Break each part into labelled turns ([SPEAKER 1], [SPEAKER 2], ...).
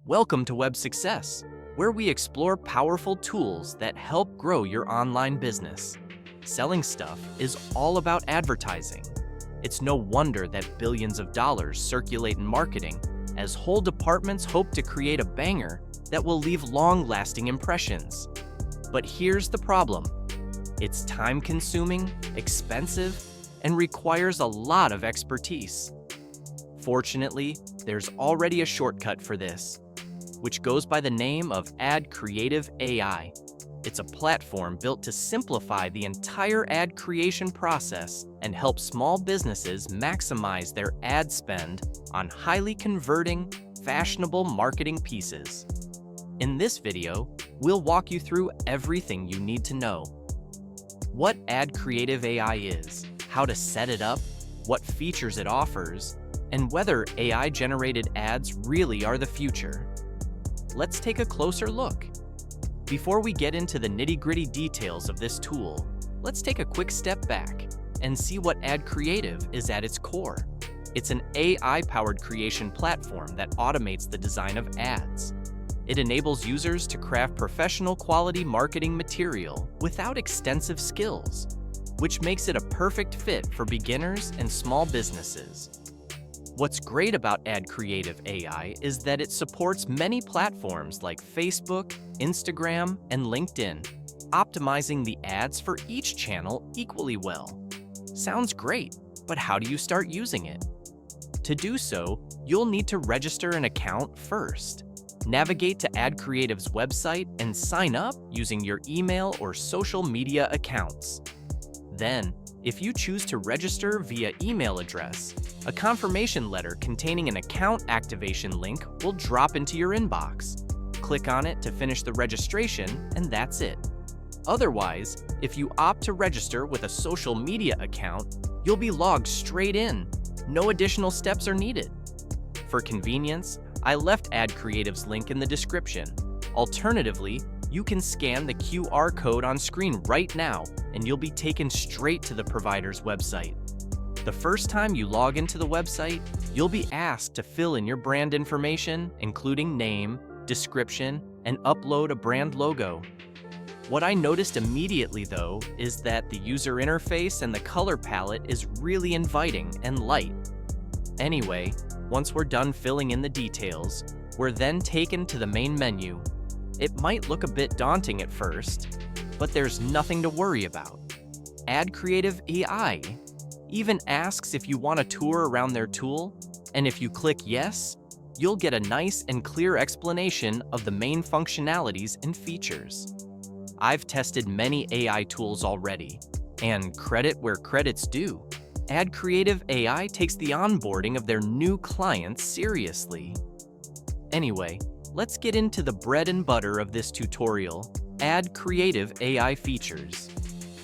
[SPEAKER 1] Welcome to Web Success, where we explore powerful tools that help grow your online business. Selling stuff is all about advertising. It's no wonder that billions of dollars circulate in marketing, as whole departments hope to create a banger that will leave long-lasting impressions. But here's the problem. It's time-consuming, expensive, and requires a lot of expertise. Fortunately, there's already a shortcut for this, which goes by the name of AdCreative AI. It's a platform built to simplify the entire ad creation process and help small businesses maximize their ad spend on highly converting, fashionable marketing pieces. In this video, we'll walk you through everything you need to know. What AdCreative AI is, how to set it up, what features it offers, and whether AI-generated ads really are the future. Let's take a closer look. Before we get into the nitty-gritty details of this tool, let's take a quick step back and see what AdCreative is at its core. It's an AI-powered creation platform that automates the design of ads. It enables users to craft professional quality marketing material without extensive skills, which makes it a perfect fit for beginners and small businesses. What's great about AdCreative AI is that it supports many platforms like Facebook, Instagram, and LinkedIn, optimizing the ads for each channel equally well. Sounds great, but how do you start using it? To do so, you'll need to register an account first. Navigate to AdCreative's website and sign up using your email or social media accounts. Then, if you choose to register via email address, a confirmation letter containing an account activation link will drop into your inbox. Click on it to finish the registration, and that's it. Otherwise, if you opt to register with a social media account, you'll be logged straight in. No additional steps are needed. For convenience, I left AdCreative's link in the description. Alternatively, you can scan the QR code on screen right now, and you'll be taken straight to the provider's website. The first time you log into the website, you'll be asked to fill in your brand information, including name, description, and upload a brand logo. What I noticed immediately, though, is that the user interface and the color palette is really inviting and light. Anyway, once we're done filling in the details, we're then taken to the main menu. It might look a bit daunting at first, but there's nothing to worry about. AdCreative AI even asks if you want a tour around their tool, and if you click yes, you'll get a nice and clear explanation of the main functionalities and features. I've tested many AI tools already, and credit where credit's due. AdCreative AI takes the onboarding of their new clients seriously. Anyway, let's get into the bread and butter of this tutorial, AdCreative AI Features.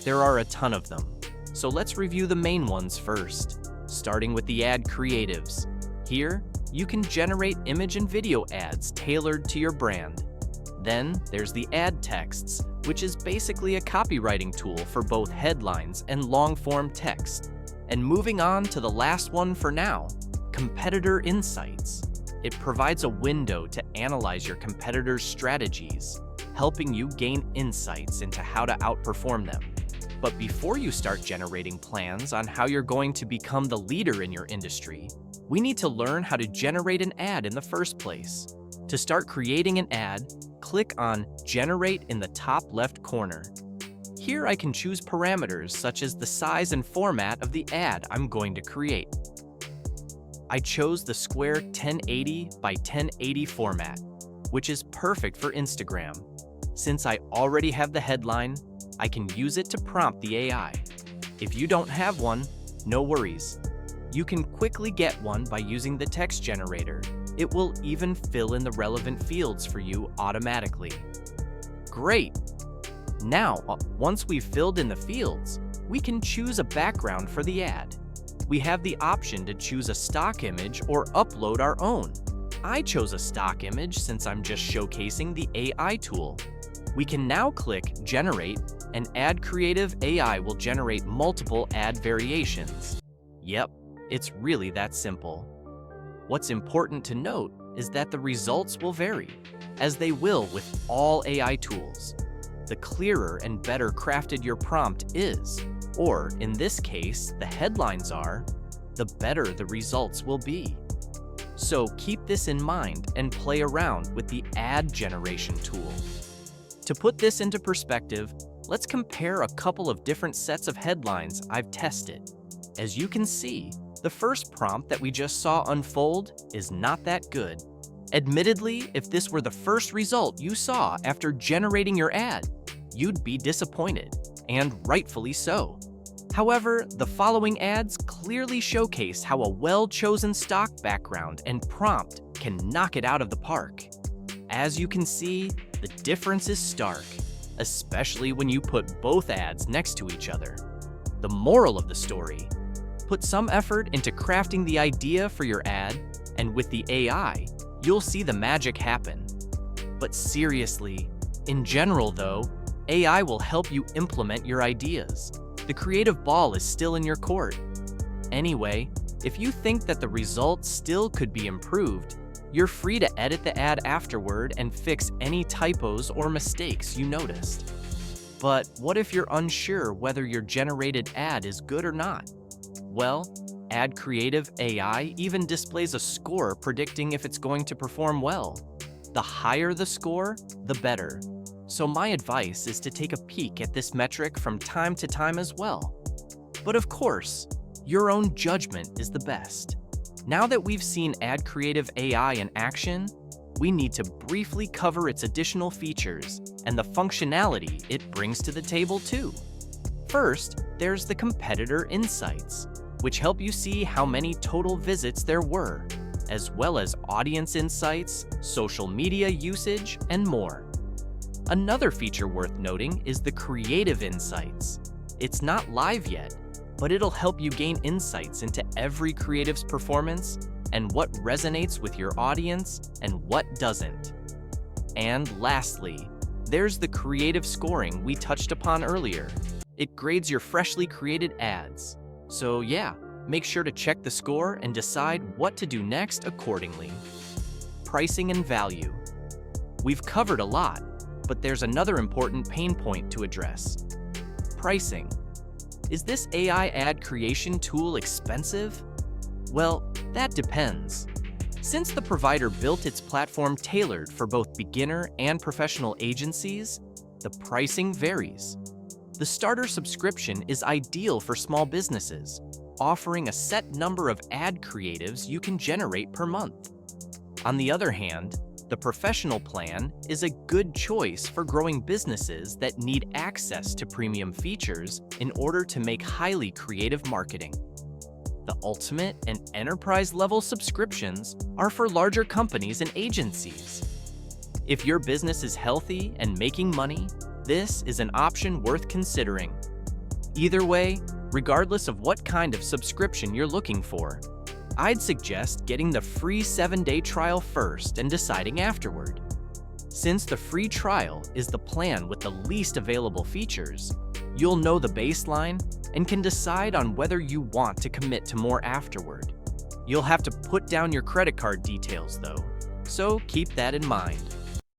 [SPEAKER 1] There are a ton of them, so let's review the main ones first, starting with the ad creatives. Here, you can generate image and video ads tailored to your brand. Then, there's the ad texts, which is basically a copywriting tool for both headlines and long-form text. And moving on to the last one for now, Competitor Insights. It provides a window to analyze your competitors' strategies, helping you gain insights into how to outperform them. But before you start generating plans on how you're going to become the leader in your industry, we need to learn how to generate an ad in the first place. To start creating an ad, click on Generate in the top left corner. Here I can choose parameters such as the size and format of the ad I'm going to create. I chose the square 1080 by 1080 format, which is perfect for Instagram. Since I already have the headline, I can use it to prompt the AI. If you don't have one, no worries. You can quickly get one by using the text generator. It will even fill in the relevant fields for you automatically. Great! Now, once we've filled in the fields, we can choose a background for the ad. We have the option to choose a stock image or upload our own. I chose a stock image since I'm just showcasing the AI tool. We can now click Generate, and AdCreative AI will generate multiple ad variations. Yep, it's really that simple. What's important to note is that the results will vary, as they will with all AI tools. The clearer and better crafted your prompt is, or in this case, the headlines are, the better the results will be. So keep this in mind and play around with the ad generation tool. To put this into perspective, let's compare a couple of different sets of headlines I've tested. As you can see, the first prompt that we just saw unfold is not that good. Admittedly, if this were the first result you saw after generating your ad, you'd be disappointed, and rightfully so. However, the following ads clearly showcase how a well-chosen stock background and prompt can knock it out of the park. As you can see, the difference is stark, especially when you put both ads next to each other. The moral of the story: put some effort into crafting the idea for your ad, and with the AI, you'll see the magic happen. But seriously, in general though, AI will help you implement your ideas. The creative ball is still in your court. Anyway, if you think that the results still could be improved, you're free to edit the ad afterward and fix any typos or mistakes you noticed. But what if you're unsure whether your generated ad is good or not? Well, AdCreative AI even displays a score predicting if it's going to perform well. The higher the score, the better. So my advice is to take a peek at this metric from time to time as well. But of course, your own judgment is the best. Now that we've seen AdCreative AI in action, we need to briefly cover its additional features and the functionality it brings to the table too. First, there's the competitor insights, which help you see how many total visits there were, as well as audience insights, social media usage, and more. Another feature worth noting is the creative insights. It's not live yet, but it'll help you gain insights into every creative's performance and what resonates with your audience and what doesn't. And lastly, there's the creative scoring we touched upon earlier. It grades your freshly created ads. So yeah, make sure to check the score and decide what to do next accordingly. Pricing and value. We've covered a lot, but there's another important pain point to address. Pricing. Is this AI ad creation tool expensive? Well, that depends. Since the provider built its platform tailored for both beginner and professional agencies, the pricing varies. The starter subscription is ideal for small businesses, offering a set number of ad creatives you can generate per month. On the other hand, the professional plan is a good choice for growing businesses that need access to premium features in order to make highly creative marketing. The ultimate and enterprise-level subscriptions are for larger companies and agencies. If your business is healthy and making money, this is an option worth considering. Either way, regardless of what kind of subscription you're looking for, I'd suggest getting the free 7-day trial first and deciding afterward. Since the free trial is the plan with the least available features, you'll know the baseline and can decide on whether you want to commit to more afterward. You'll have to put down your credit card details though, so keep that in mind.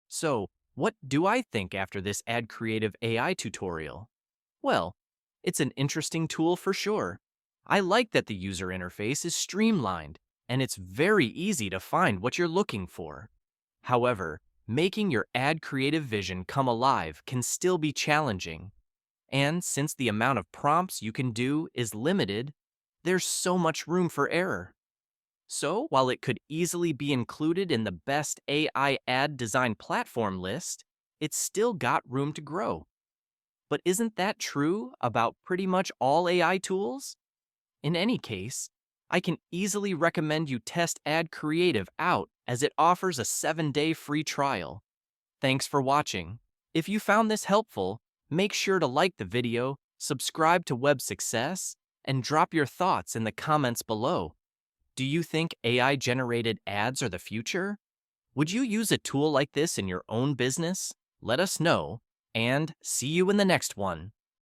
[SPEAKER 1] So, what do I think after this AdCreative AI tutorial? Well, it's an interesting tool for sure. I like that the user interface is streamlined, and it's very easy to find what you're looking for. However, making your ad creative vision come alive can still be challenging. And since the amount of prompts you can do is limited, there's so much room for error. So, while it could easily be included in the best AI ad design platform list, it's still got room to grow. But isn't that true about pretty much all AI tools? In any case, I can easily recommend you test AdCreative out as it offers a 7-day free trial. Thanks for watching. If you found this helpful, make sure to like the video, subscribe to Succes, and drop your thoughts in the comments below. Do you think AI-generated ads are the future? Would you use a tool like this in your own business? Let us know, and see you in the next one.